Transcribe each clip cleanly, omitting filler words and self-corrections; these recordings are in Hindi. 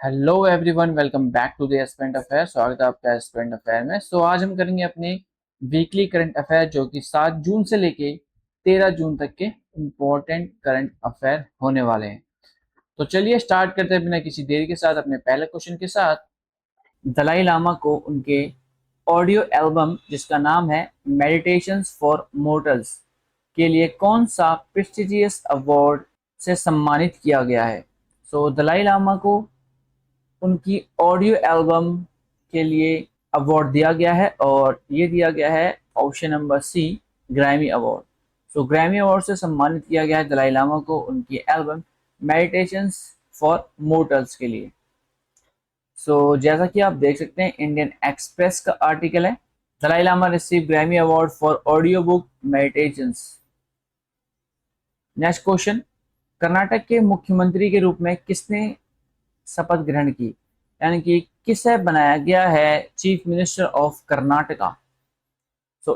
Hello everyone, welcome back to the aspirant affair. स्वागत है आपका एस्पेंट अफेयर में। आज हम करेंगे अपने वीकली करंट अफेयर जो कि 7 जून से लेके 13 जून तक के इम्पोर्टेंट करंट अफेयर होने वाले हैं। तो चलिए स्टार्ट करते हैं बिना किसी देरी के साथ अपने पहले क्वेश्चन के साथ। दलाई लामा को उनके ऑडियो एल्बम जिसका नाम है मेडिटेशंस फॉर मोर्टल्स के लिए कौन सा प्रेस्टिजियस अवार्ड से सम्मानित किया गया है। दलाई लामा को उनकी ऑडियो एल्बम के लिए अवार्ड दिया गया है और ये दिया गया है option number C, Grammy award. Grammy award से सम्मानित किया गया है दलाई लामा को उनकी एल्बम मेडिटेशंस फॉर मोर्टल्स के लिए। जैसा कि आप देख सकते हैं इंडियन एक्सप्रेस का आर्टिकल है, Dalai Lama receive Grammy award for audio book meditations. Next question, Karnataka के मुख्यमंत्री के रूप में किसने शपथ ग्रहण की, यानी कि किसे बनाया गया है चीफ मिनिस्टर ऑफ कर्नाटका।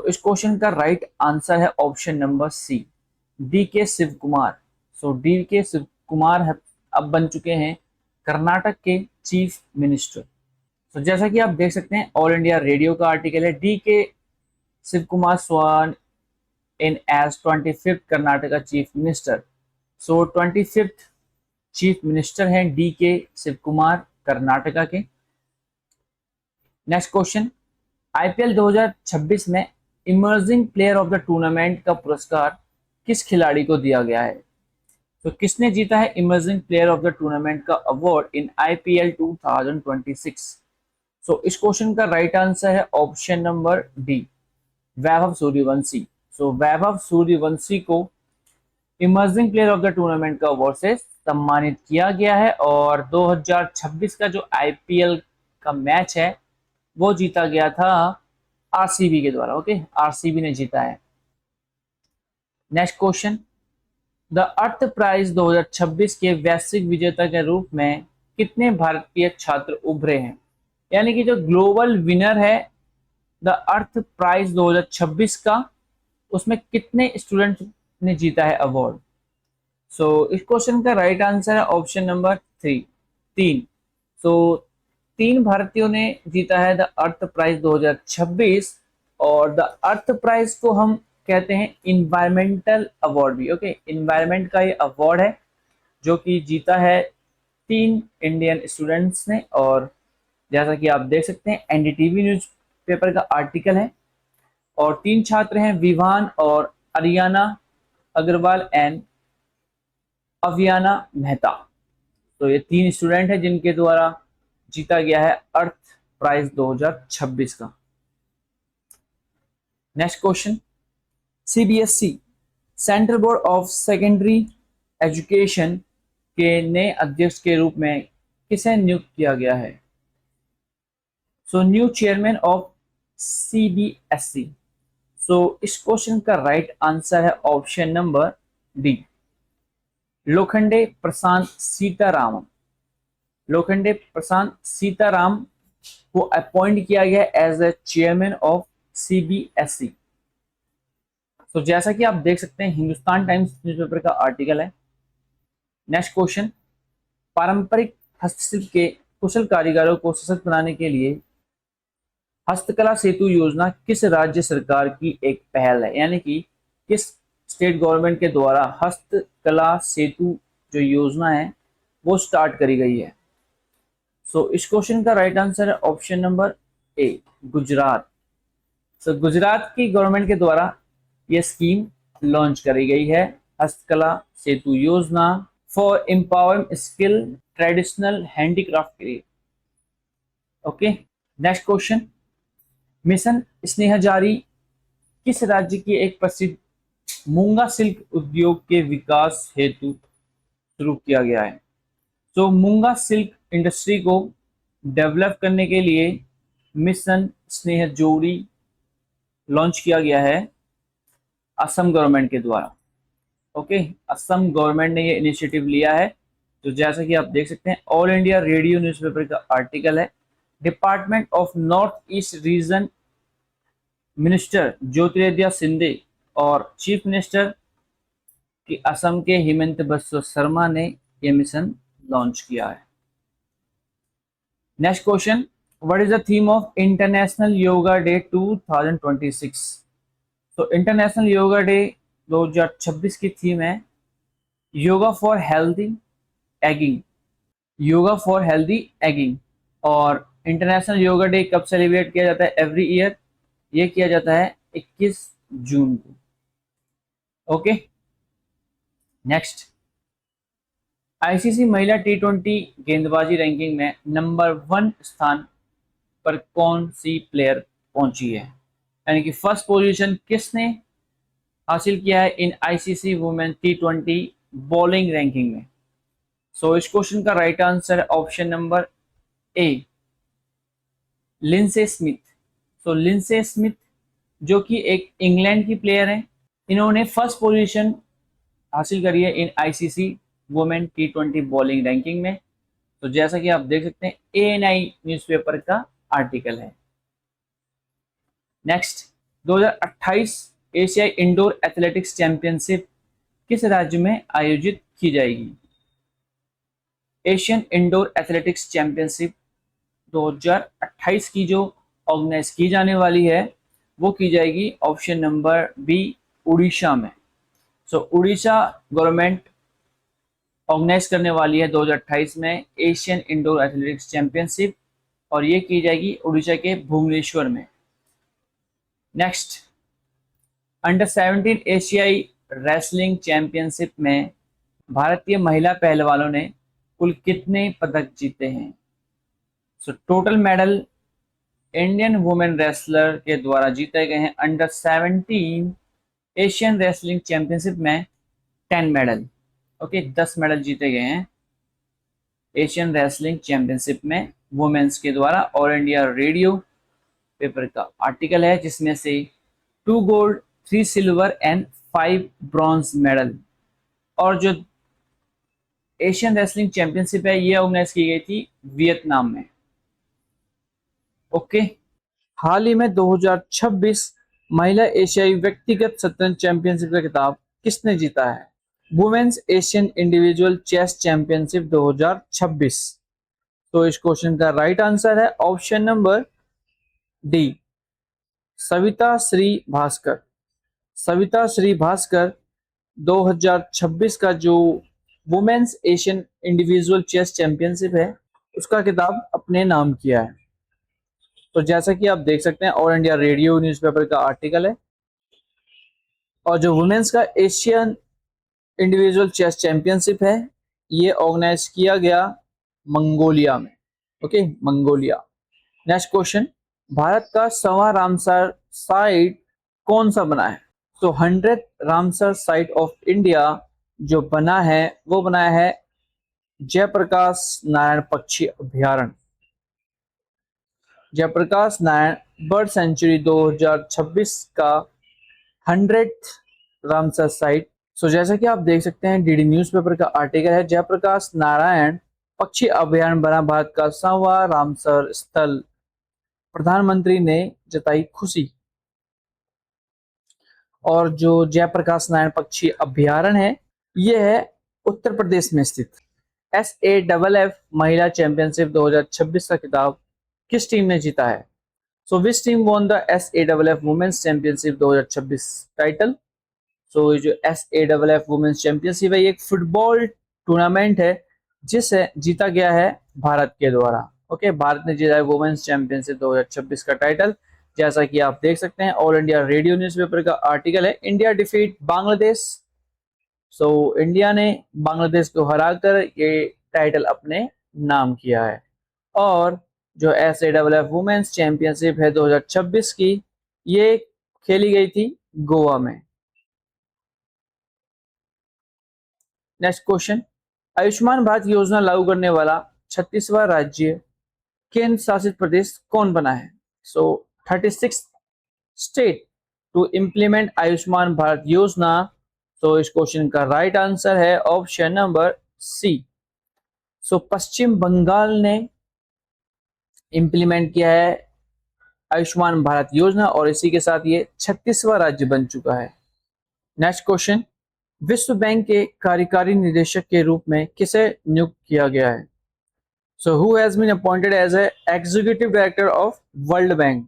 इस क्वेश्चन का राइट आंसर है ऑप्शन नंबर सी, D K Shiv Kumar. D K Shiv Kumar अब बन चुके हैं कर्नाटक के चीफ मिनिस्टर। जैसा कि आप देख सकते हैं ऑल इंडिया रेडियो का आर्टिकल है, D K Shivakumar sworn in as 25th Karnataka chief minister. 25th chief minister हैं डी के शिव कुमार कर्नाटका के। नेक्स्ट क्वेश्चन, आईपीएल 2026 में emerging player of the tournament का पुरस्कार किस खिलाड़ी को दिया गया है। किसने जीता है emerging player of the tournament का अवार्ड इन आईपीएल 2026। इस क्वेश्चन का राइट आंसर है option number D, Vaibhav Suryavanshi. Vaibhav Suryavanshi को emerging player of the tournament का अवार्ड से सम्मानित किया गया है और 2026 का जो आईपीएल का मैच है वो जीता गया था आरसीबी के द्वारा। ओके, आरसीबी ने जीता है। Next question, the earth prize 2026 के वैश्विक विजेता के रूप में कितने भारतीय छात्र उभरे हैं, यानी कि जो ग्लोबल विनर है द अर्थ प्राइज 2026 का, उसमें कितने स्टूडेंट ने जीता है अवार्ड। इस क्वेश्चन का राइट आंसर है ऑप्शन नंबर 3, 3 भारतीयों ने जीता है द अर्थ प्राइज 2026 और द अर्थ प्राइज को हम कहते हैं इन्वायरमेंटल अवार्ड भी। ओके, इन्वायरमेंट का ये अवार्ड है जो कि जीता है 3 इंडियन स्टूडेंट्स ने और जैसा कि आप देख सकते हैं एनडीटीवी न्यूज पेपर का आर्टिकल है और 3 छात्र हैं विवान और अरियाना अग्रवाल एंड अवियाना मेहता। ये 3 स्टूडेंट हैं जिनके द्वारा जीता गया है अर्थ प्राइज 2026 का। Next question, CBSE central board of secondary education के नए अध्यक्ष के रूप में किसे नियुक्त किया गया है। New chairman of CBSE. इस क्वेश्चन का राइट आंसर है option number D, Lokhande Prashant Sitaraman. Lokhande Prashant Sitaram को अपॉइंट किया गया as a chairman of CBSE. जैसा कि आप देख सकते हैं हिंदुस्तान टाइम्स न्यूज़पेपर का आर्टिकल है। नेक्स्ट क्वेश्चन, पारंपरिक हस्तशिल्प के कुशल कारीगरों को सशक्त बनाने के लिए हस्तकला सेतु योजना किस राज्य सरकार की एक पहल है, यानी कि किस स्टेट गवर्नमेंट के द्वारा हस्तकला सेतु जो योजना है वो स्टार्ट करी गई है। इस क्वेश्चन का राइट आंसर है option number A, Gujarat. Gujarat की गवर्नमेंट के द्वारा ये स्कीम लॉन्च करी गई है, हस्तकला सेतु योजना for empowering skill traditional handicraft के लिए। ओके, नेक्स्ट क्वेश्चन, मिशन स्नेहजारी किस राज्य की एक प्रसिद्ध मूंगा सिल्क उद्योग के विकास हेतु शुरू किया गया है। मूंगा सिल्क इंडस्ट्री को डेवलप करने के लिए मिशन स्नेहजोरी लॉन्च किया गया है असम गवर्नमेंट के द्वारा। ओके, असम गवर्नमेंट ने ये इनिशिएटिव लिया है। तो जैसा कि आप देख सकते हैं ऑल इंडिया रेडियो न्यूज़पेपर का आर्टिकल है, department of north east region minister Jyotiraditya Scindia और चीफ मिनिस्टर की असम के हेमंत बिस्वा शर्मा ने यह मिशन लॉन्च किया है। Next question, what is the theme of international yoga day 2026? तो इंटरनेशनल योगा डे 2026 की थीम है yoga for healthy ageing, yoga for healthy ageing. और इंटरनेशनल योगा डे कब सेलिब्रेट किया जाता है एवरी ईयर? ये किया जाता है 21 जून को। ओके, नेक्स्ट, आईसीसी महिला टी20 गेंदबाजी रैंकिंग में नंबर 1 स्थान पर कौन सी प्लेयर पहुंची है? यानी कि फर्स्ट पोजीशन किसने हासिल किया है in ICC women T20 bowling ranking में? सो इस क्वेश्चन का राइट आंसर है option number A, Lindsay Smith. So Lindsay Smith जो कि एक इंग्लैंड की प्लेयर है, इन्होंने फर्स्ट पोजीशन हासिल करी है in ICC women T20 bowling ranking में। तो जैसा कि आप देख सकते हैं एएनआई न्यूज़पेपर का आर्टिकल है। नेक्स्ट, 2028 एशियाई इंडोर एथलेटिक्स चैंपियनशिप किस राज्य में आयोजित की जाएगी? एशियन इंडोर एथलेटिक्स चैंपियनशिप 2028 की जो ऑर्गेनाइज की जाने वाली है वो की जाएगी ऑप्शन नंबर बी, उड़ीसा में। सो उड़ीसा गवर्नमेंट ऑर्गेनाइज करने वाली है 2028 में एशियन इंडोर एथलेटिक्स चैंपियनशिप, और ये की जाएगी उड़ीसा के भुवनेश्वर में। नेक्स्ट, अंडर 17 एशियाई रेसलिंग चैंपियनशिप में भारतीय महिला पहलवानों ने कुल कितने पदक जीते हैं? So total medal Indian women wrestler के द्वारा जीते गए हैं अंडर 17 एशियन रेसलिंग चैंपियनशिप में 10 मेडल। ओके, 10 मेडल जीते गए हैं एशियन रेसलिंग चैंपियनशिप में वुमेन्स के द्वारा। और इंडिया रेडियो पेपर का आर्टिकल है जिसमें से 2 gold, 3 silver and 5 bronze medal. और जो एशियन रेसलिंग चैंपियनशिप है ये ऑर्गेनाइज की गई थी वियतनाम में। ओके, हाल ही में 2026 महिला एशियाई व्यक्तिगत शतरंज चैंपियनशिप का खिताब किसने जीता है? Women's Asian individual chess championship 2026। तो इस क्वेश्चन का राइट आंसर है option number D, Savitha Shri Bhaskar. Savitha Shri Bhaskar 2026 का जो women's Asian individual chess championship है उसका खिताब अपने नाम किया है। तो जैसा कि आप देख सकते हैं ऑल इंडिया रेडियो न्यूज़पेपर का आर्टिकल है। और जो वुमेन्स का एशियन इंडिविजुअल चेस चैंपियनशिप है ये ऑर्गेनाइज किया गया मंगोलिया में। Okay, Mongolia. Next question, Bharat का 100वां रामसर साइट कौन सा बना है? तो 100th Ramsar site of India जो बना है वो बनाया है जयप्रकाश नारायण पक्षी अभ्यारण्य। जयप्रकाश नारायण बर्ड सेंचुरी 2026 का 100th रामसर साइट। सो जैसा कि आप देख सकते हैं डीडी न्यूज़पेपर का आर्टिकल है, जयप्रकाश नारायण पक्षी अभ्यारण्य बना भारत का 100वां रामसर स्थल, प्रधानमंत्री ने जताई खुशी। और जो जयप्रकाश नारायण पक्षी अभ्यारण्य है ये है उत्तर प्रदेश में स्थित। SAFF महिला चैंपियनशिप 2026 का खिताब किस टीम ने जीता है? So which team won the SAFF women's championship 2026 title? So ये जो SAFF वुमेन्स चैंपियनशिप है ये एक फुटबॉल टूर्नामेंट है जिसे जीता गया है भारत के द्वारा। ओके, भारत ने जीता है वुमेन्स चैंपियनशिप 2026 का टाइटल। जैसा कि आप देख सकते हैं ऑल इंडिया रेडियो न्यूज़पेपर का आर्टिकल है, India defeat Bangladesh. So India ने बांग्लादेश को हराकर ये टाइटल अपने नाम किया है। और जो SAFF वुमेन्स चैंपियनशिप है 2026 की ये खेली गई थी गोवा में। नेक्स्ट क्वेश्चन, आयुष्मान भारत योजना लागू करने वाला 36वां राज्य केंद्र शासित प्रदेश कौन बना है? So 36 state to implement Ayushman Bharat Yojana. तो इस क्वेश्चन का राइट आंसर है option number C. So Paschim Bengal ने इम्प्लीमेंट किया है आयुष्मान भारत योजना और इसी के साथ ये 36वां राज्य बन चुका है। नेक्स्ट क्वेश्चन, विश्व बैंक के कार्यकारी निदेशक के रूप में किसे नियुक्त किया गया है? So who has been appointed as a executive director of world bank?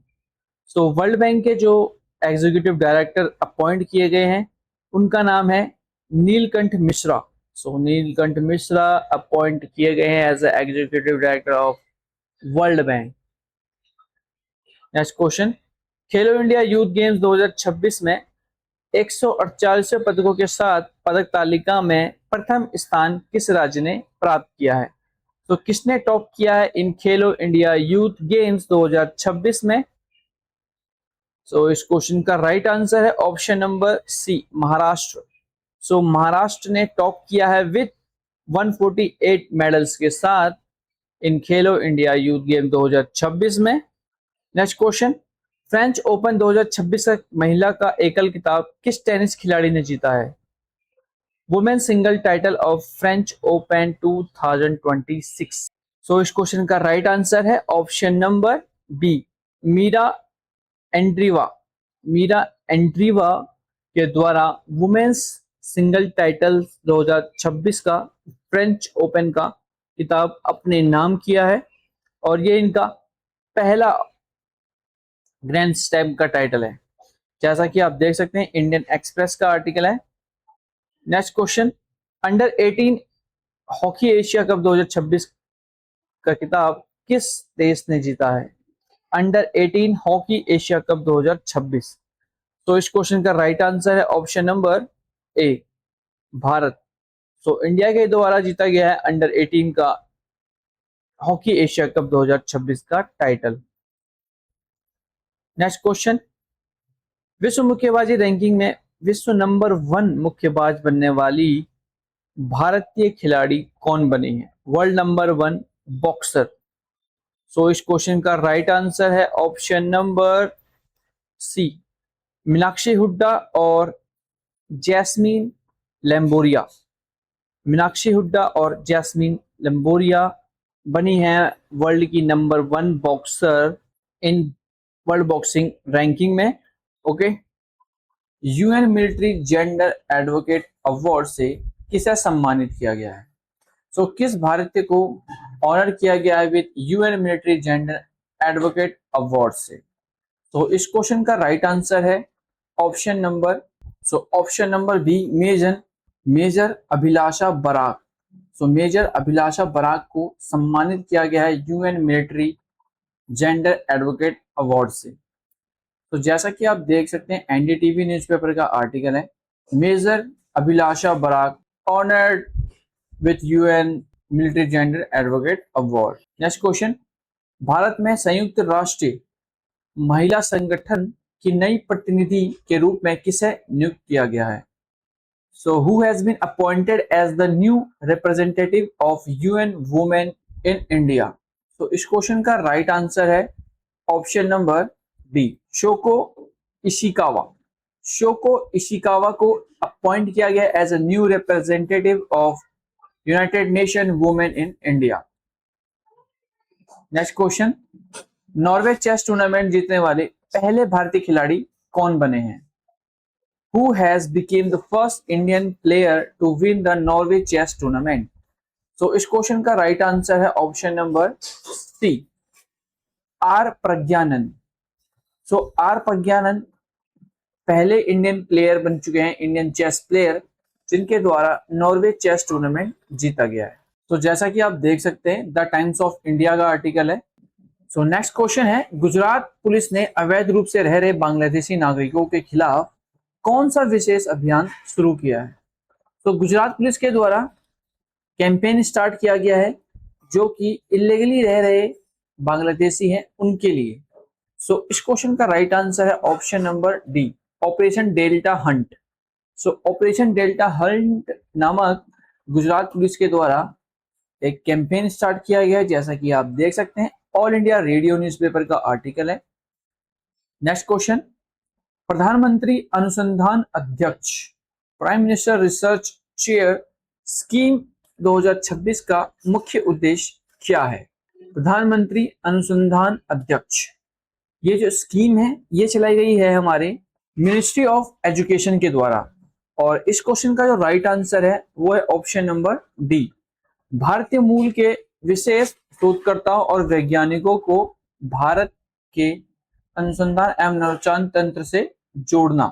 So world bank के जो एग्जीक्यूटिव डायरेक्टर अपॉइंट किए गए हैं उनका नाम है नीलकंठ मिश्रा। सो नीलकंठ मिश्रा अपॉइंट किए गए हैं as a executive director of world bank. Next question, Khelo India youth games 2026 में 148 पदकों के साथ पदक तालिका में प्रथम स्थान किस राज्य ने प्राप्त किया है? तो किसने टॉप किया है इन खेलो इंडिया यूथ गेम्स 2026 में? सो इस क्वेश्चन का राइट आंसर है ऑप्शन नंबर सी, महाराष्ट्र। सो महाराष्ट्र ने टॉप किया है विद 148 मेडल्स के साथ इन खेलो इंडिया यूथ गेम 2026 में। नेक्स्ट क्वेश्चन, फ्रेंच ओपन 2026 का महिला का एकल खिताब किस टेनिस खिलाड़ी ने जीता है? Women single title of French Open 2026। So इस क्वेश्चन का राइट आंसर है option number B, Mirra Andreeva. Mirra Andreeva के द्वारा वुमेन्स सिंगल टाइटल 2026 का फ्रेंच ओपन का खिताब अपने नाम किया है और ये इनका पहला ग्रैंड स्लैम का टाइटल है, जैसा कि आप देख सकते हैं इंडियन एक्सप्रेस का आर्टिकल है। Next question, under 18 hockey Asia cup 2026 का खिताब किस देश ने जीता है? Under 18 hockey Asia cup 2026। तो इस क्वेश्चन का राइट आंसर है ऑप्शन नंबर ए, भारत। सो इंडिया के द्वारा जीता गया है अंडर 18 का हॉकी एशिया कप 2026 का टाइटल। नेक्स्ट क्वेश्चन, विश्व मुक्केबाजी रैंकिंग में विश्व नंबर 1 मुक्केबाज बनने वाली भारतीय खिलाड़ी कौन बनी है? World number 1 boxer. सो इस क्वेश्चन का राइट आंसर है option number C, Meenakshi Hooda और जैस्मीन लैम्बोरिया। मीनाक्षी हुड्डा और जैस्मीन लैम्बोरिया बनी है वर्ल्ड की number 1 boxer in world boxing ranking में। Okay, UN military gender advocate award से किसे सम्मानित किया गया है? सो किस भारतीय को ऑनर किया गया है with UN military gender advocate award से? तो इस क्वेश्चन का राइट आंसर है option number B, major Abhilasha Barak. So major Abhilasha Barak को सम्मानित किया गया है UN military gender advocate award से। तो जैसा कि आप देख सकते हैं एनडीटीवी न्यूज़पेपर का आर्टिकल है, major Abhilasha Barak honoured with UN military gender advocate award. Next question, Bharat में संयुक्त राष्ट्र महिला संगठन की नई प्रतिनिधि के रूप में किसे नियुक्त किया गया है? So who has been appointed as the new representative of UN women in India? तो इस क्वेश्चन का राइट आंसर है option number B, Shoko Ishikawa. Shoko Ishikawa को अपॉइंट किया गया as a new representative of United Nation women in India. Next question, Norway chess tournament जीतने वाले पहले भारतीय खिलाड़ी कौन बने हैं? Who has become the first Indian player to win the Norway chess tournament? So इस क्वेश्चन का राइट आंसर है option number C, R Praggnanandhaa. So R Praggnanandhaa पहले इंडियन प्लेयर बन चुके हैं, इंडियन चेस प्लेयर जिनके द्वारा नॉर्वे चेस टूर्नामेंट जीता गया है। तो जैसा कि आप देख सकते हैं द टाइम्स ऑफ इंडिया का आर्टिकल है। सो नेक्स्ट क्वेश्चन है, गुजरात पुलिस ने अवैध रूप से रह रहे बांग्लादेशी नागरिकों के खिलाफ कौन सा विशेष अभियान शुरू किया है? तो गुजरात पुलिस के द्वारा कैंपेन स्टार्ट किया गया है जो कि इलीगली रह रहे बांग्लादेशी हैं उनके लिए। सो इस क्वेश्चन का राइट आंसर है option number D, operation delta Hunt. सो ऑपरेशन डेल्टा हंट नामक गुजरात पुलिस के द्वारा एक कैंपेन स्टार्ट किया गया है, जैसा कि आप देख सकते हैं ऑल इंडिया रेडियो न्यूज़पेपर का आर्टिकल है। नेक्स्ट क्वेश्चन, प्रधानमंत्री अनुसंधान अध्यक्ष prime minister research chair scheme 2026 का मुख्य उद्देश्य क्या है? प्रधानमंत्री अनुसंधान अध्यक्ष, ये जो स्कीम है ये चलाई गई है हमारे मिनिस्ट्री ऑफ एजुकेशन के द्वारा और इस क्वेश्चन का जो राइट आंसर है वो है ऑप्शन नंबर डी, भारतीय मूल के विशेष शोधकर्ताओं और वैज्ञानिकों को भारत के अनुसंधान एवं नवाचार तंत्र से जोड़ना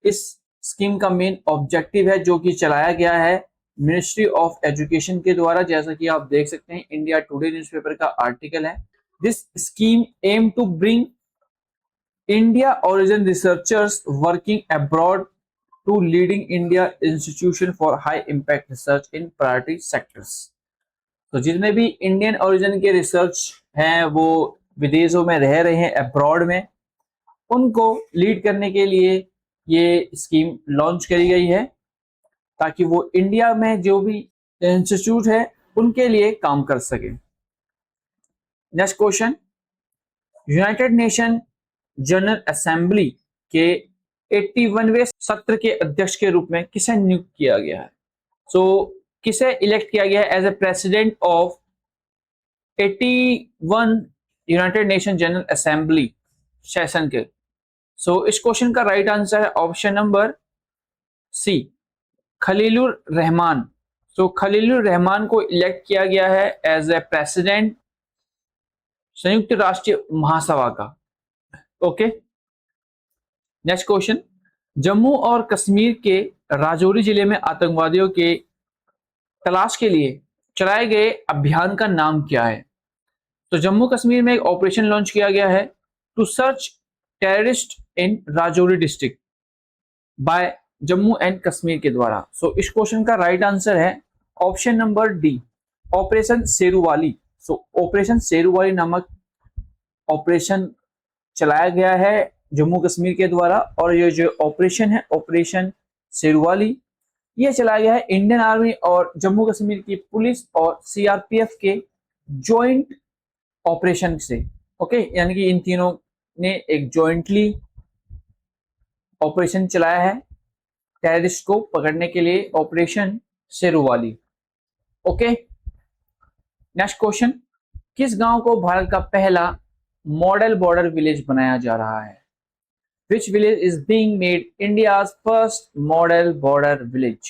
इस स्कीम का मेन ऑब्जेक्टिव है, जो कि चलाया गया है मिनिस्ट्री ऑफ एजुकेशन के द्वारा। जैसा कि आप देख सकते हैं, इंडिया टुडे न्यूज़पेपर का आर्टिकल है। This scheme aim to bring India origin researchers working abroad to leading India institution for high impact research in priority sectors. तो जितने भी इंडियन ओरिजिन के रिसर्च हैं वो विदेशों में रह रहे हैं, अब्रॉड में, उनको लीड करने के लिए ये स्कीम लॉन्च करी गई है, ताकि वो इंडिया में जो भी इंस्टीट्यूट है उनके लिए काम कर सके। Next question, United Nation General assembly के 81वें सत्र के अध्यक्ष के रूप में किसे नियुक्त किया गया है? किसे इलेक्ट किया गया है as a president of 81 United Nation General Assembly session के? इस क्वेश्चन का राइट आंसर है option number C, Khalilur Rahman. Khalilur Rahman को इलेक्ट किया गया है एज ए प्रेसिडेंट संयुक्त राष्ट्र महासभा का। ओके, नेक्स्ट क्वेश्चन, जम्मू और कश्मीर के राजौरी जिले में आतंकवादियों के तलाश के लिए चलाए गए अभियान का नाम क्या है? जम्मू कश्मीर में एक ऑपरेशन लॉन्च किया गया है to search terrorist in Rajouri district by Jammu and Kashmir के द्वारा। इस क्वेश्चन का राइट आंसर है option number D, operation Sheruwali. Operation Sheruwali नामक ऑपरेशन चलाया गया है जम्मू कश्मीर के द्वारा, और ये जो ऑपरेशन है ऑपरेशन शेरुवाली, ये चलाया गया है इंडियन आर्मी और जम्मू कश्मीर की पुलिस और सीआरपीएफ के जॉइंट ऑपरेशन से। ओके, यानी कि इन तीनों ने एक जॉइंटली ऑपरेशन चलाया है टेररिस्ट को पकड़ने के लिए, ऑपरेशन शेरुवाली। ओके, नेक्स्ट क्वेश्चन, किस गांव को भारत का पहला मॉडल बॉर्डर विलेज बनाया जा रहा है? Which village is being made India's first model border village?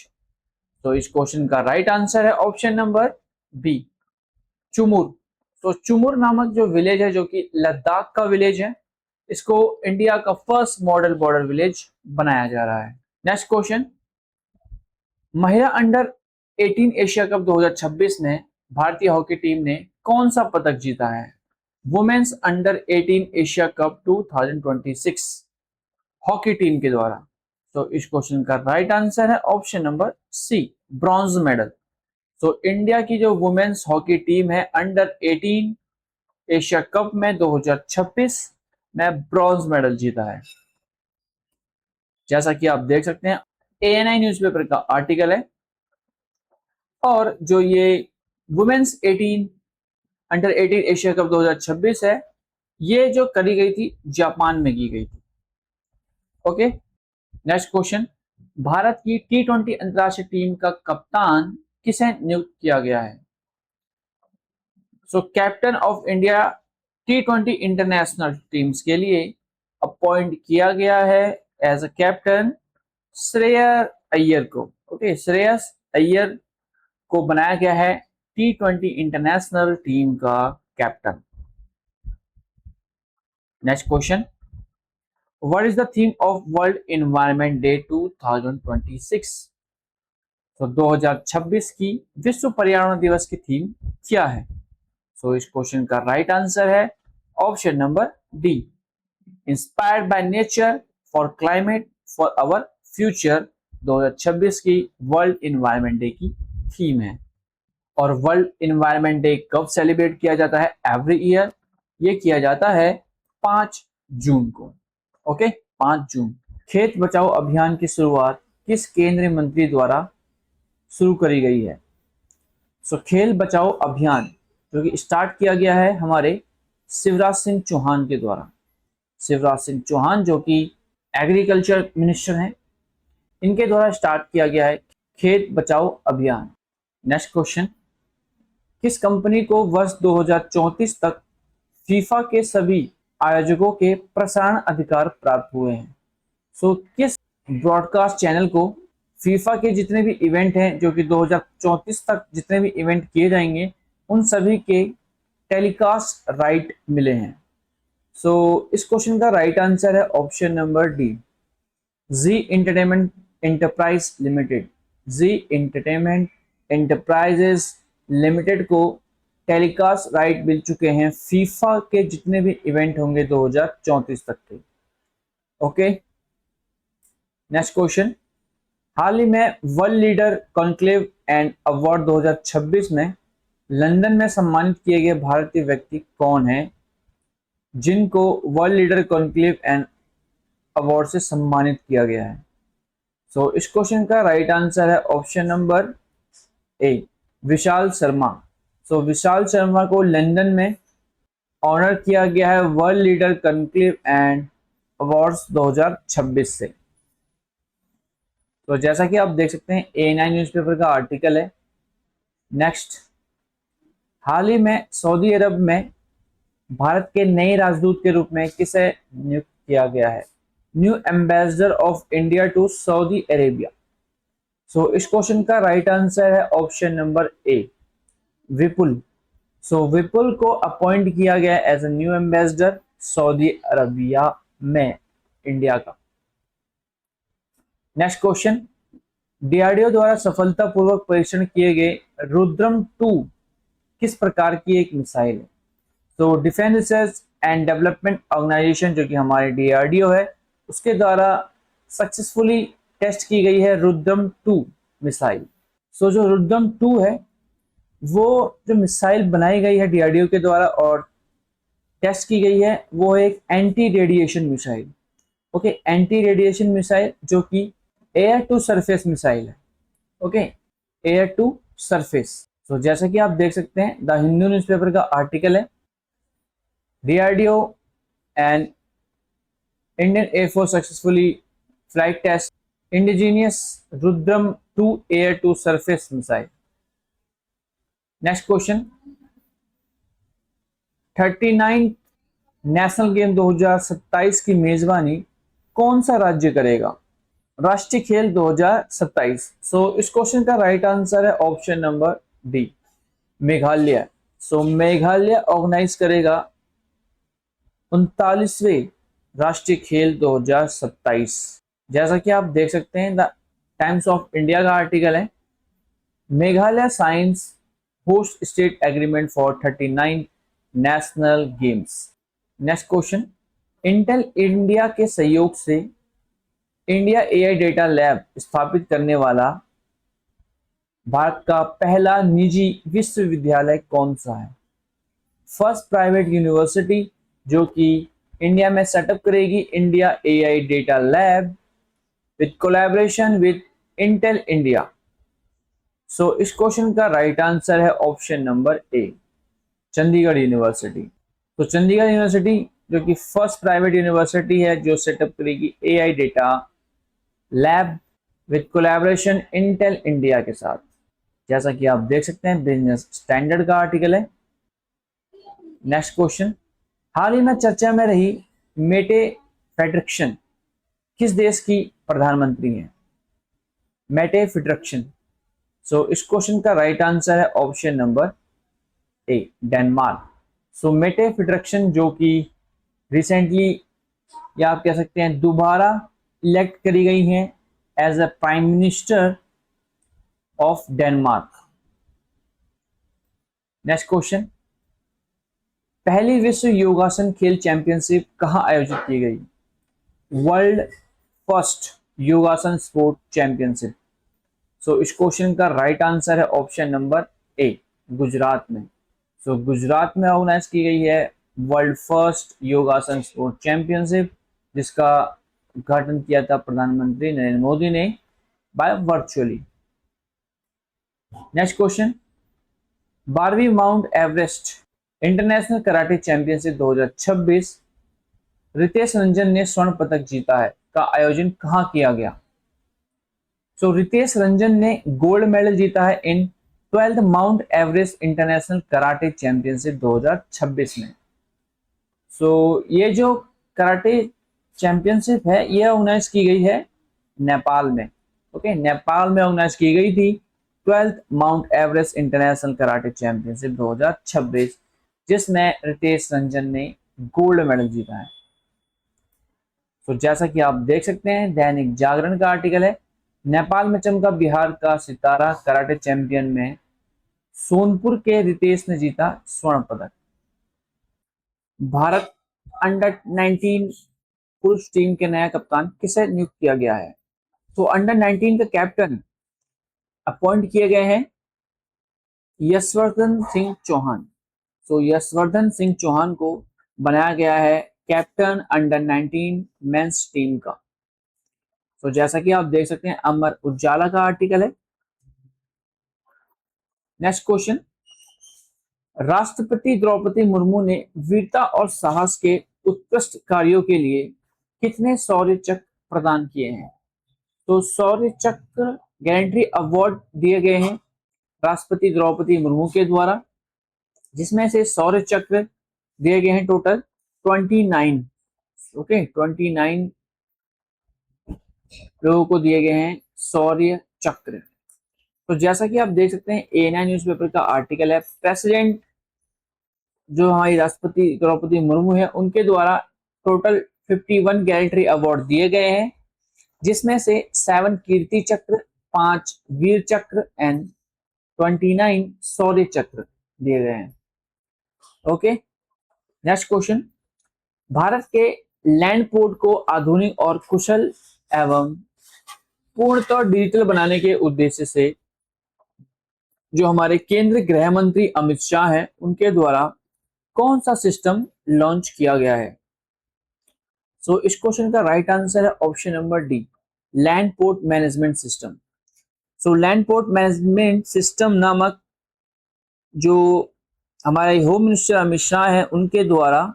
इस क्वेश्चन का राइट आंसर है ऑप्शन नंबर बी, चुमुर। चुमुर नामक जो विलेज है, जो कि लद्दाख का विलेज है, इसको इंडिया का फर्स्ट मॉडल बॉर्डर विलेज बनाया जा रहा है। नेक्स्ट क्वेश्चन, महिला अंडर 18 एशिया कप 2026 में भारतीय हॉकी टीम ने कौन सा पदक जीता है? Women's under 18 Asia cup 2026 hockey team के द्वारा। इस क्वेश्चन का राइट आंसर है option number C, bronze medal. India की जो वुमेन्स हॉकी टीम है अंडर 18 एशिया कप में 2026 में ब्रॉन्ज मेडल जीता है। जैसा कि आप देख सकते हैं, एएनआई न्यूज़पेपर का आर्टिकल है, और जो ये वुमेन्स अंडर 18 एशिया कप 2026 है, ये जो करी गई थी जापान में की गई थी। ओके, नेक्स्ट क्वेश्चन, भारत की T20 अंतरराष्ट्रीय टीम का कप्तान किसे नियुक्त किया गया है? Captain of India T20 international teams के लिए अपॉइंट किया गया है as a captain Shreyas Iyer को। ओके, श्रेयस अय्यर को बनाया गया है T20 इंटरनेशनल टीम का captain. Next question, what is the theme of world environment day 2026? 2026 की विश्व पर्यावरण दिवस की थीम क्या है? इस क्वेश्चन का राइट आंसर है option number D, inspired by nature for climate for our future 2026 की वर्ल्ड एनवायरनमेंट डे की थीम है। और वर्ल्ड एनवायरनमेंट डे कब सेलिब्रेट किया जाता है? एवरी ईयर ये किया जाता है 5 जून को। ओके, 5 जून। खेत बचाओ अभियान की शुरुआत किस केंद्रीय मंत्री द्वारा शुरू करी गई है? खेल बचाओ अभियान जो कि स्टार्ट किया गया है हमारे शिवराज सिंह चौहान के द्वारा। शिवराज सिंह चौहान जो कि एग्रीकल्चर मिनिस्टर हैं, इनके द्वारा स्टार्ट किया गया है खेत बचाओ अभियान। नेक्स्ट क्वेश्चन, किस कंपनी को वर्ष 2034 तक फीफा के सभी आयोजकों के प्रसारण अधिकार प्राप्त हुए हैं? किस ब्रॉडकास्ट चैनल को फीफा के जितने भी इवेंट हैं, जो कि 2034 तक जितने भी इवेंट किए जाएंगे, उन सभी के टेलीकास्ट राइट मिले हैं? सो इस क्वेश्चन का राइट आंसर है ऑप्शन नंबर डी, जी एंटरटेनमेंट एंटरप्राइज लिमिटेड। जी एंटरटेनमेंट एंटरप्राइजेस लिमिटेड को टेलीकास्ट राइट मिल चुके हैं फीफा के जितने भी इवेंट होंगे 2034 तक के। ओके, नेक्स्ट क्वेश्चन, हाल ही में world leader conclave and award 2026 में लंदन में सम्मानित किए गए भारतीय व्यक्ति कौन है जिनको world leader conclave and award से सम्मानित किया गया है? सो इस क्वेश्चन का राइट आंसर है ऑप्शन नंबर ए, विशाल शर्मा। सो विशाल शर्मा को लंदन में ऑनर किया गया है world leader conclave and awards 2026 से। तो जैसा कि आप देख सकते हैं A9 न्यूज़पेपर का आर्टिकल है। नेक्स्ट, हाल ही में सऊदी अरब में भारत के नए राजदूत के रूप में किसे नियुक्त किया गया है? New ambassador of India to Saudi Arabia. So इस क्वेश्चन का राइट आंसर है option number A, Vipul. So Vipul को अपॉइंट किया गया as a new ambassador Saudi Arabia में इंडिया का। नेक्स्ट क्वेश्चन, डीआरडीओ द्वारा सफलतापूर्वक परीक्षण किए गए रुद्रम 2 किस प्रकार की एक मिसाइल है? तो defence research and development organisation जो कि हमारे डीआरडीओ है उसके द्वारा सक्सेसफुली टेस्ट की गई है रुद्रम 2 मिसाइल। सो जो रुद्रम 2 है वो जो मिसाइल बनाई गई है डीआरडीओ के द्वारा और टेस्ट की गई है वो एक anti radiation missile. Okay, anti radiation missile जो कि एयर टू सरफेस मिसाइल है। Okay, air to surface. तो जैसा कि आप देख सकते हैं द हिंदू न्यूज़पेपर का आर्टिकल है, DRDO and Indian air force successfully flight test indigenous Rudram 2 air to surface missile. Next question, 39 national game 2027 की मेजबानी कौन सा राज्य करेगा? राष्ट्रीय खेल 2027। सो इस क्वेश्चन का राइट आंसर है ऑप्शन नंबर डी, मेघालय। सो मेघालय ऑर्गेनाइज करेगा 39वें राष्ट्रीय खेल 2027। जैसा कि आप देख सकते हैं द टाइम्स ऑफ इंडिया का आर्टिकल है, Meghalaya science host state agreement for 39 national games. Next question, Intel India के सहयोग से इंडिया एआई डेटा लैब स्थापित करने वाला भारत का पहला निजी विश्वविद्यालय कौन सा है? फर्स्ट प्राइवेट यूनिवर्सिटी जो कि इंडिया में सेटअप करेगी India AI data lab with collaboration with Intel India. So इस क्वेश्चन का राइट आंसर है option number A, Chandigarh university. तो चंडीगढ़ यूनिवर्सिटी जो कि फर्स्ट प्राइवेट यूनिवर्सिटी है जो सेटअप करेगी AI data lab with collaboration Intel India के साथ। जैसा कि आप देख सकते हैं बिजनेस स्टैंडर्ड का आर्टिकल है। नेक्स्ट क्वेश्चन, हाल ही में चर्चा में रही मेटे फेडरिक्सन किस देश की प्रधानमंत्री है? मेटे फेडरिक्सन। सो इस क्वेश्चन का राइट आंसर है ऑप्शन नंबर ए, डेनमार्क। सो मेटे फेडरिक्सन जो कि रिसेंटली या आप कह सकते हैं दोबारा इलेक्ट करी गई हैं as a prime minister of Denmark. Next question, पहली विश्व योगासन खेल चैंपियनशिप कहां आयोजित की गई? World first yogasana sport championship. So इस क्वेश्चन का राइट आंसर है ऑप्शन नंबर ए, गुजरात में। सो गुजरात में ऑर्गेनाइज की गई है world first yogasana sport championship जिसका उद्घाटन किया था प्रधानमंत्री नरेंद्र मोदी ने बाय वर्चुअली। नेक्स्ट क्वेश्चन, 12वीं Mount Everest international karate championship 2026 Ritesh Ranjan ने स्वर्ण पदक जीता है का आयोजन कहां किया गया? सो रितेश रंजन ने गोल्ड मेडल जीता है इन 12th mount Everest international karate championship 2026 में। सो ये जो कराटे चैंपियनशिप है ये ऑर्गेनाइज की गई है नेपाल में। ओके, नेपाल में ऑर्गेनाइज की गई थी 12th mount Everest international karate championship 2026 जिसमें रितेश रंजन ने गोल्ड मेडल जीता है। तो जैसा कि आप देख सकते हैं दैनिक जागरण का आर्टिकल है, नेपाल में चमका बिहार का सितारा, कराटे चैंपियन में सोनपुर के रितेश ने जीता स्वर्ण पदक। भारत अंडर 19 पुरुष टीम के नया कप्तान किसे नियुक्त किया गया है? तो अंडर 19 का कैप्टन अपॉइंट किए गए हैं यशवर्धन सिंह चौहान। तो यशवर्धन सिंह चौहान को बनाया गया है कैप्टन अंडर 19 मेंस टीम का। तो जैसा कि आप देख सकते हैं अमर उजाला का आर्टिकल है। नेक्स्ट क्वेश्चन, राष्ट्रपति द्रौपदी मुर्मू ने वीरता और साहस के उत्कृष्ट कार्यों के लिए कितने शौर्य चक्र प्रदान किए हैं? तो शौर्य चक्र गैलेंट्री अवार्ड दिए गए हैं राष्ट्रपति द्रौपदी मुर्मू के द्वारा, जिसमें से शौर्य चक्र दिए गए हैं टोटल 29। ओके, 29 लोगों को दिए गए हैं शौर्य चक्र। तो जैसा कि आप देख सकते हैं एएनआई न्यूज़पेपर का आर्टिकल है, प्रेसिडेंट जो हमारी राष्ट्रपति द्रौपदी मुर्मू है उनके द्वारा टोटल 51 गैलेंट्री अवार्ड दिए गए हैं, जिसमें से 7 कीर्ति चक्र, 5 वीर चक्र एंड 29 शौर्य चक्र दिए गए हैं। ओके, नेक्स्ट क्वेश्चन, भारत के लैंड पोर्ट को आधुनिक और कुशल एवं पूर्णतः डिजिटल बनाने के उद्देश्य से जो हमारे केंद्रीय गृह मंत्री अमित शाह है उनके द्वारा कौन सा सिस्टम लॉन्च किया गया है? सो इस क्वेश्चन का राइट आंसर है option number D, land port management system. So land port management system नामक जो हमारे होम मिनिस्टर अमित शाह है उनके द्वारा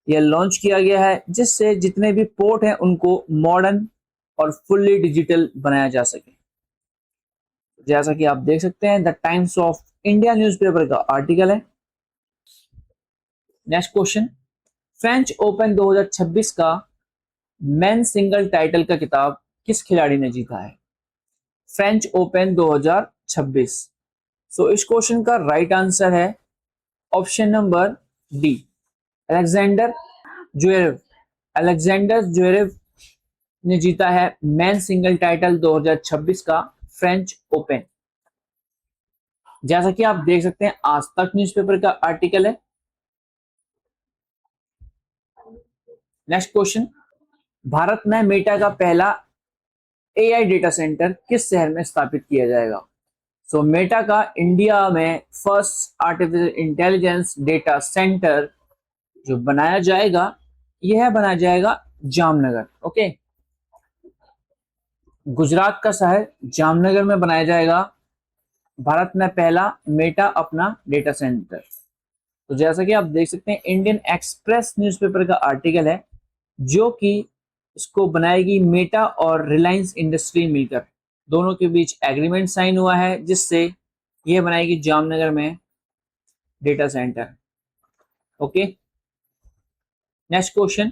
यह लॉन्च किया गया है, जिससे जितने भी पोर्ट हैं उनको मॉडर्न और फुल्ली डिजिटल बनाया जा सके। जैसा कि आप देख सकते हैं the times of India newspaper का आर्टिकल है। नेक्स्ट क्वेश्चन, फ्रेंच ओपन 2026 का मेन सिंगल टाइटल का खिताब किस खिलाड़ी ने जीता है? French Open 2026। सो इस क्वेश्चन का राइट आंसर है option number D, Alexander Zverev. Alexander Zverev ने जीता है मेन सिंगल टाइटल 2026 का फ्रेंच ओपन। जैसा कि आप देख सकते हैं आज तक न्यूज़पेपर का आर्टिकल है। नेक्स्ट क्वेश्चन, भारत में मेटा का पहला एआई डेटा सेंटर किस शहर में स्थापित किया जाएगा? सो मेटा का इंडिया में first artificial intelligence data centre जो बनाया जाएगा यह बनाया जाएगा जामनगर। ओके, गुजरात का शहर जामनगर में बनाया जाएगा भारत में पहला मेटा अपना डेटा सेंटर। तो जैसा कि आप देख सकते हैं इंडियन एक्सप्रेस न्यूज़पेपर का आर्टिकल है, जो कि इसको बनाएगी मेटा और रिलायंस इंडस्ट्री मिलकर, दोनों के बीच एग्रीमेंट साइन हुआ है, जिससे यह बनाएगी जामनगर में data centre. Okay, next question,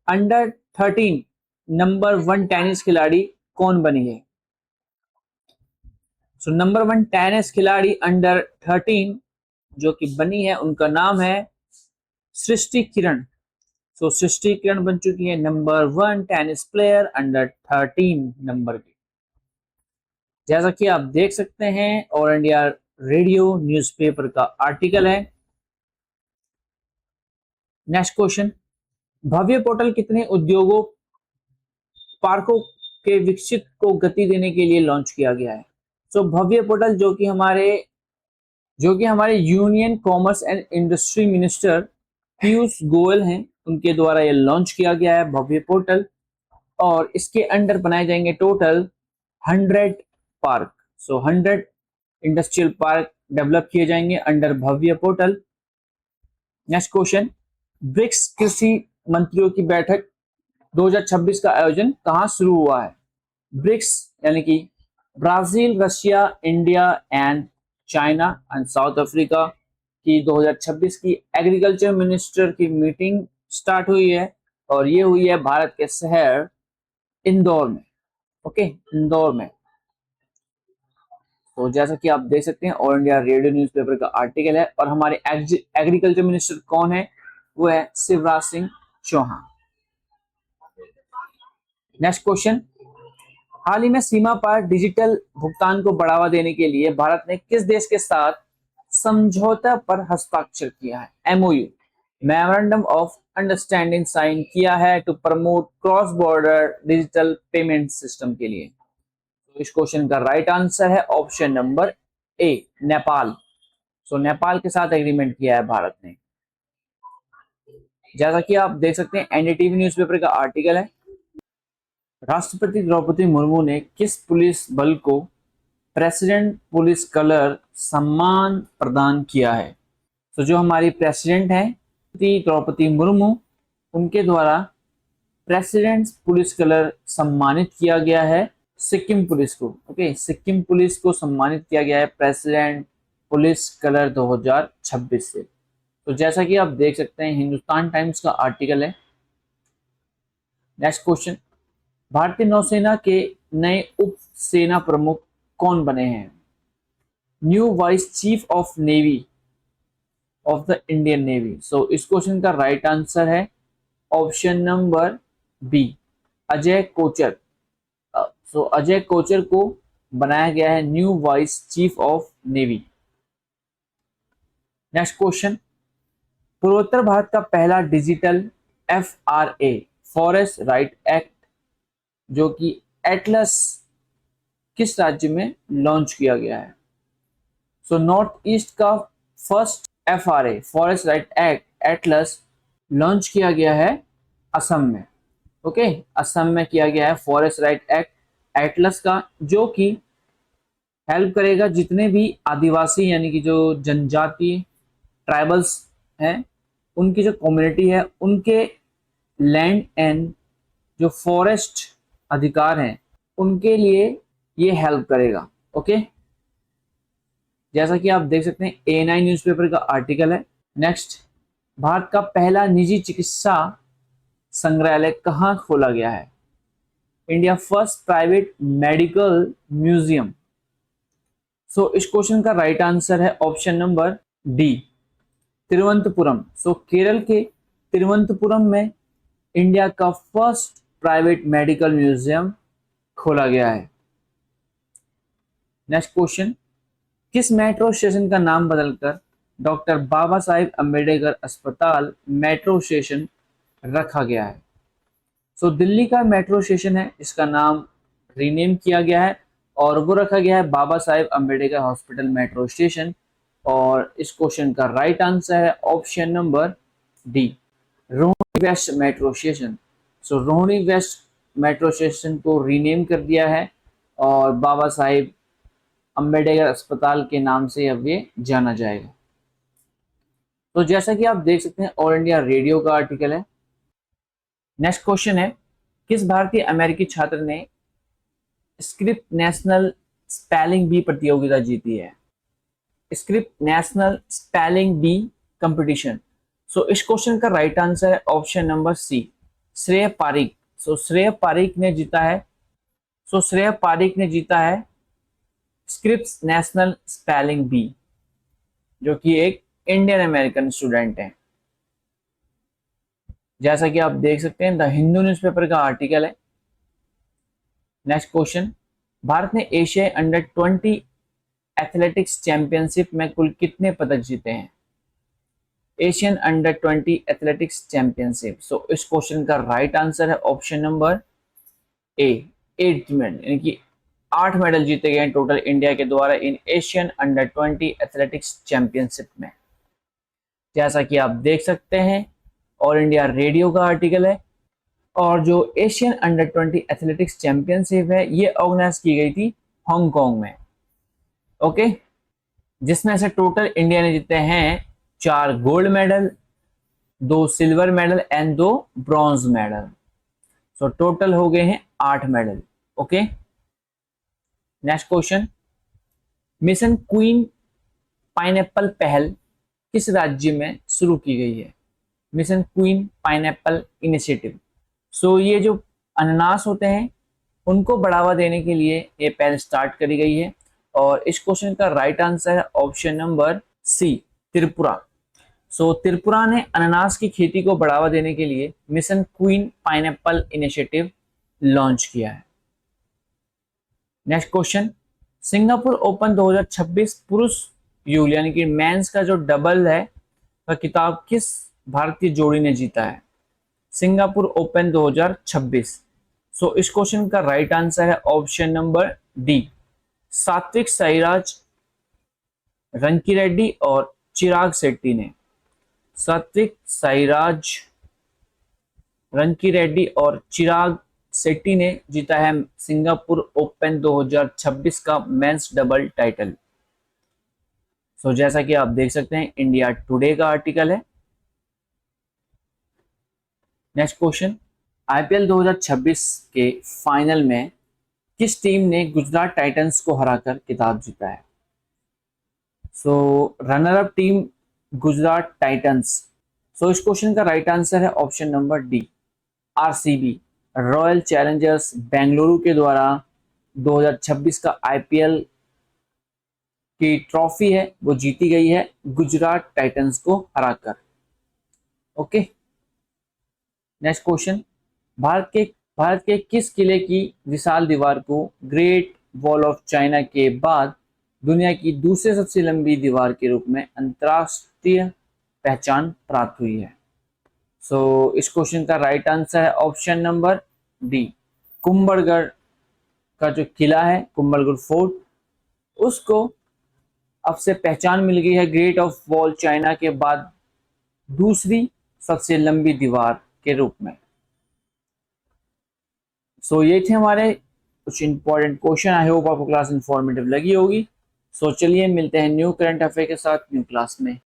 under 13 number 1 tennis खिलाड़ी कौन बनी है? सो नंबर 1 टेनिस खिलाड़ी अंडर 13 जो कि बनी है उनका नाम है सृष्टि किरण। सो सृष्टि किरण बन चुकी है number 1 tennis player under 13 number की। जैसा कि आप देख सकते हैं ऑल इंडिया रेडियो न्यूज़पेपर का आर्टिकल है। नेक्स्ट क्वेश्चन, भव्य पोर्टल कितने उद्योगों पार्कों के विकसित को गति देने के लिए लॉन्च किया गया है? सो भव्य पोर्टल जो कि हमारे union commerce and industry minister Piyush Goyal हैं उनके द्वारा यह लॉन्च किया गया है भव्य पोर्टल, और इसके अंडर बनाए जाएंगे टोटल 100 पार्क। सो 100 इंडस्ट्रियल पार्क डेवलप किए जाएंगे अंडर भव्य पोर्टल। नेक्स्ट क्वेश्चन, ब्रिक्स कृषि मंत्रियों की बैठक 2026 का आयोजन कहां शुरू हुआ है? ब्रिक्स यानी कि Brazil, Russia, India and China and south Africa की 2026 की एग्रीकल्चर मिनिस्टर की मीटिंग स्टार्ट हुई है, और ये हुई है भारत के शहर इंदौर में। ओके, इंदौर में। तो जैसा कि आप देख सकते हैं ऑल इंडिया रेडियो न्यूज़पेपर का आर्टिकल है और हमारे एग्रीकल्चर मिनिस्टर कौन है, वो है शिवराज सिंह चौहान। नेक्स्ट क्वेश्चन, हाल ही में सीमा पार डिजिटल भुगतान को बढ़ावा देने के लिए भारत ने किस देश के साथ समझौता पर हस्ताक्षर किया है? MOU, memorandum of understanding sign किया है to promote cross border digital payment system के लिए। तो इस क्वेश्चन का राइट आंसर है option number A, Nepal. So Nepal के साथ एग्रीमेंट किया है भारत ने। जैसा कि आप देख सकते हैं एनडीटीवी न्यूज़पेपर का आर्टिकल है, राष्ट्रपति द्रौपदी मुर्मू ने किस पुलिस बल को प्रेसिडेंट पुलिस कलर सम्मान प्रदान किया है? तो जो हमारी प्रेसिडेंट है द्रौपदी मुर्मू, उनके द्वारा प्रेसिडेंट पुलिस कलर सम्मानित किया गया है सिक्किम पुलिस को। ओके, सिक्किम पुलिस को सम्मानित किया गया है प्रेसिडेंट पुलिस कलर 2026 से। तो जैसा कि आप देख सकते हैं हिंदुस्तान टाइम्स का आर्टिकल है। नेक्स्ट क्वेश्चन, भारतीय नौसेना के नए उप सेना प्रमुख कौन बने हैं? New vice chief of navy of the Indian navy. So इस क्वेश्चन का राइट आंसर है option number B, Ajay Kochar. So Ajay Kochar को बनाया गया है new vice chief of navy. Next question, पूर्वोत्तर भारत का पहला digital FRA forest right act जो कि एटलस किस राज्य में लॉन्च किया गया है? सो नॉर्थ ईस्ट का first FRA forest right act Atlas launch किया गया है असम में। ओके, असम में किया गया है फॉरेस्ट राइट एक्ट एटलस का, जो कि हेल्प करेगा जितने भी आदिवासी यानी कि जो जनजाति ट्राइबल्स हैं, उनकी जो कम्युनिटी है, उनके लैंड एंड जो फॉरेस्ट अधिकार हैं उनके लिए ये हेल्प करेगा। ओके, जैसा कि आप देख सकते हैं A9 न्यूज़पेपर का आर्टिकल है। नेक्स्ट, भारत का पहला निजी चिकित्सा संग्रहालय कहाँ खोला गया है? India first private medical museum. So इस क्वेश्चन का राइट आंसर है option number D, Thiruvananthapuram. So Kerala के तिरुवनंतपुरम में इंडिया का फर्स्ट प्राइवेट मेडिकल म्यूजियम खोला गया है। नेक्स्ट क्वेश्चन, किस मेट्रो स्टेशन का नाम बदलकर डॉक्टर बाबा साहेब अम्बेडकर अस्पताल मेट्रो स्टेशन रखा गया है? सो दिल्ली का मेट्रो स्टेशन है, इसका नाम रीनेम किया गया है और वो रखा गया है Baba Saheb Ambedkar hospital metro station. और इस क्वेश्चन का राइट आंसर है option number D, Rohini west metro station. So Rohini west metro station को रीनेम कर दिया है और बाबा साहेब अम्बेडकर अस्पताल के नाम से अब ये जाना जाएगा। तो जैसा कि आप देख सकते हैं ऑल इंडिया रेडियो का आर्टिकल है। नेक्स्ट क्वेश्चन है, किस भारतीय अमेरिकी छात्र ने स्क्रिप्ट नेशनल स्पेलिंग बी प्रतियोगिता जीती है? Scripps national spelling bee competition. So इस क्वेश्चन का राइट आंसर है option number C, Shrey Pareek. सो श्रेय पारिक ने जीता है स्क्रिप्ट नेशनल स्पेलिंग बी, जो कि एक इंडियन अमेरिकन स्टूडेंट है। जैसा कि आप देख सकते हैं द हिंदू न्यूज़पेपर का आर्टिकल है। नेक्स्ट क्वेश्चन, भारत ने एशियाई अंडर 20 एथलेटिक्स चैंपियनशिप में कुल कितने पदक जीते हैं? Asian under 20 athletics championship. So इस क्वेश्चन का राइट आंसर है ऑप्शन नंबर ए, 8 मेडल, यानी कि 8 मेडल जीते गए हैं टोटल इंडिया के द्वारा इन एशियन अंडर 20 एथलेटिक्स चैंपियनशिप में। जैसा कि आप देख सकते हैं ऑल इंडिया रेडियो का आर्टिकल है और जो एशियन अंडर 20 एथलेटिक्स चैंपियनशिप है ये ऑर्गेनाइज की गई थी हांगकांग में। ओके, जिसमें से टोटल इंडिया ने जीते हैं 4 gold medal, 2 silver medal and 2 bronze medal. So total हो गए हैं 8 medal. Okay, next question, mission queen pineapple पहल किस राज्य में शुरू की गई है? Mission queen pineapple initiative. So ये जो अनानास होते हैं उनको बढ़ावा देने के लिए ये पहल स्टार्ट करी गई है और इस क्वेश्चन का राइट आंसर है ऑप्शन नंबर सी, त्रिपुरा। सो त्रिपुरा ने अनानास की खेती को बढ़ावा देने के लिए mission queen pineapple initiative launch किया है। नेक्स्ट क्वेश्चन, सिंगापुर ओपन 2026 पुरुष युगल यानी कि मेंस का जो डबल है वह खिताब किस भारतीय जोड़ी ने जीता है? Singapore open 2026। सो इस क्वेश्चन का राइट आंसर है option number D, Satwik Sairaj Rankireddy और चिराग शेट्टी ने। सात्विक साईराज रंकीरेड्डी और चिराग शेट्टी ने जीता है सिंगापुर ओपन 2026 का मेंस डबल टाइटल। सो जैसा कि आप देख सकते हैं इंडिया टुडे का आर्टिकल है। नेक्स्ट क्वेश्चन, आईपीएल 2026 के फाइनल में किस टीम ने गुजरात टाइटंस को हराकर खिताब जीता है? So runner up team Gujarat Titans. So इस क्वेश्चन का राइट आंसर है option number D, RCB Royal Challengers Bengaluru के द्वारा 2026 का आईपीएल की ट्रॉफी है वो जीती गई है गुजरात टाइटंस को हराकर। ओके, नेक्स्ट क्वेश्चन, भारत के किस किले की विशाल दीवार को ग्रेट वॉल ऑफ चाइना के बाद दुनिया की दूसरी सबसे लंबी दीवार के रूप में अंतरराष्ट्रीय पहचान प्राप्त हुई है? सो इस क्वेश्चन का राइट आंसर है ऑप्शन नंबर डी, कुंभलगढ़ का जो किला है कुंभलगढ़ फोर्ट, उसको अब से पहचान मिल गई है ग्रेट ऑफ वॉल चाइना के बाद दूसरी सबसे लंबी दीवार के रूप में। सो ये थे हमारे कुछ इंपॉर्टेंट क्वेश्चन। आई होप आपको क्लास इंफॉर्मेटिव लगी होगी। सो चलिए मिलते हैं न्यू करंट अफेयर के साथ न्यू क्लास में।